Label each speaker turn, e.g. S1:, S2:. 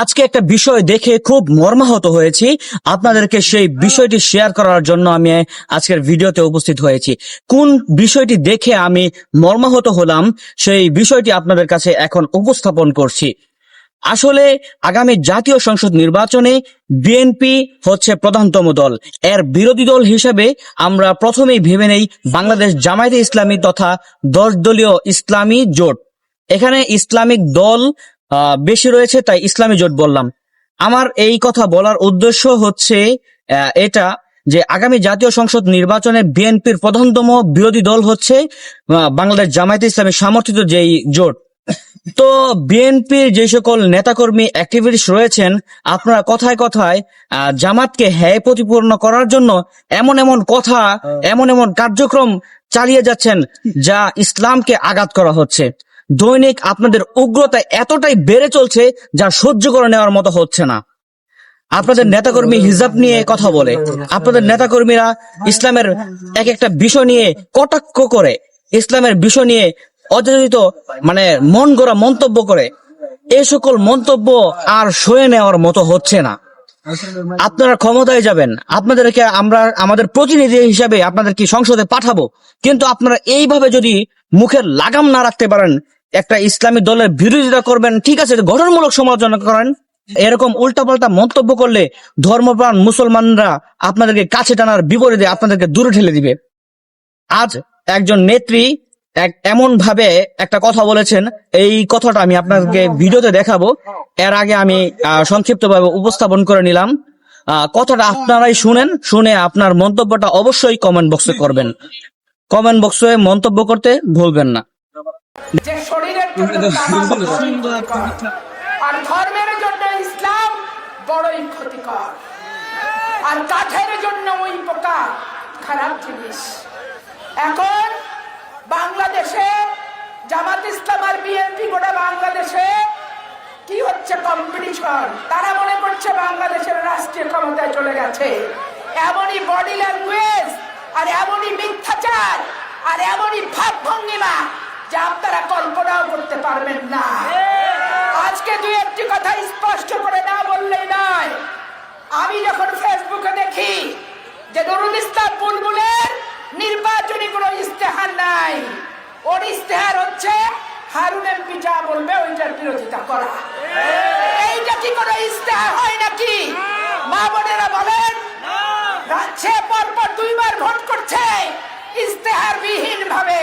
S1: আজকে একটা বিষয় দেখে খুব মর্মাহত হয়েছি। আপনাদেরকে সেই বিষয়টি শেয়ার করার জন্য আমি আজকের ভিডিওতে উপস্থিত হয়েছি। কোন বিষয়টি দেখে আমি মর্মাহত হলাম সেই বিষয়টি আপনাদের কাছে এখন উপস্থাপন করছি। আসলে আগামী জাতীয় সংসদ নির্বাচনে বিএনপি হচ্ছে প্রধানতম দল। এর বিরোধী দল হিসেবে আমরা প্রথমেই ভেবে নেই বাংলাদেশ জামায়াতে ইসলামী তথা 10 দলীয় ইসলামী জোট। এখানে ইসলামিক দল বেশি রয়েছে, তাই ইসলামী জোট বললাম। আমার এই কথা বলার উদ্দেশ্য হচ্ছে এটা যে আগামী জাতীয় সংসদ নির্বাচনে বিএনপির প্রধানতম বিরোধী দল হচ্ছে বাংলাদেশ জামায়াতে ইসলামী সমর্থিত যেই জোট। তো বিএনপির যে সকল নেতাকর্মী অ্যাক্টিভিস্ট রয়েছেন, আপনারা কথায় কথায় জামাতকে হ্যায় প্রতিপূর্ণ করার জন্য এমন এমন কথা, এমন এমন কার্যক্রম চালিয়ে যাচ্ছেন যা ইসলামকে আঘাত করা হচ্ছে। দৈনিক আপনাদের উগ্রতা এতটাই বেড়ে চলছে যা সহ্য করে নেওয়ার মতো হচ্ছে না। আপনাদের নেতাকর্মী হিজাব নিয়ে কথা বলে, আপনাদের নেতাকর্মীরা ইসলামের এক একটা বিষয় নিয়ে কটাক্ষ করে, ইসলামের বিষয় নিয়ে অযাচিত মন গড়া মন্তব্য করে। এই সকল মন্তব্য আর সয়ে নেওয়ার মতো হচ্ছে না। আপনারা ক্ষমতায় যাবেন, আপনাদেরকে আমরা আমাদের প্রতিনিধি হিসাবে আপনাদেরকে সংসদে পাঠাবো, কিন্তু আপনারা এইভাবে যদি মুখের লাগাম না রাখতে পারেন, একটা ইসলামী দলের বিরোধিতা করবেন, ঠিক আছে, গঠনমূলক সমালোচনা করেন, এরকম উল্টাপাল্টা মন্তব্য করলে ধর্মপ্রাণ মুসলমানরা আপনাদেরকে কাছে টানার বিপরীতে আপনাদেরকে দূরে ঠেলে দিবে। আজ একজন নেত্রী এমন ভাবে একটা কথা বলেছেন, এই কথাটা আমি আপনাদেরকে ভিডিওতে দেখাবো। এর আগে আমি সংক্ষিপ্তভাবে উপস্থাপন করে নিলাম। কথাটা আপনারাই শুনেন, শুনে আপনার মন্তব্যটা অবশ্যই কমেন্ট বক্সে করবেন। কমেন্ট বক্সে মন্তব্য করতে ভুলবেন না।
S2: যে শরীরের জন্য আর ধর্মের জন্য ইসলাম বড়ই ক্ষতিকর, আর কাঠের জন্য ওই পোকা খারাপ জিনিস। এখন বাংলাদেশে জামাত ইসলাম আর বিএনপি গোটা বাংলাদেশে কি হচ্ছে কম্পিটিশন। তারা মনে করছে বাংলাদেশের রাষ্ট্রীয় ক্ষমতায় চলে গেছে। এমনই বডি ল্যাঙ্গুয়েজ আর এমনই মিথ্যাচার আর এমনই ভাব ভঙ্গিমা যা আপনারা কল্পনাও করতে পারবেন না। আজকে দুই একটি কথা স্পষ্ট করে না বললেই নয়। আমি যখন ফেসবুকে দেখি যে নুরুল ইসলাম বুলবুলের নির্বাচনী কোনো ইস্তেহার নাই, ওর ইস্তেহার হচ্ছে হারুন এমপি যা বলবে ওইটার বিরোধিতা করা। এইটা কি কোনো ইস্তেহার হয় নাকি? মা বোনেরা বলেন, সে পরপর 2 বার ভোট করছে ইস্তেহার বিহীন ভাবে।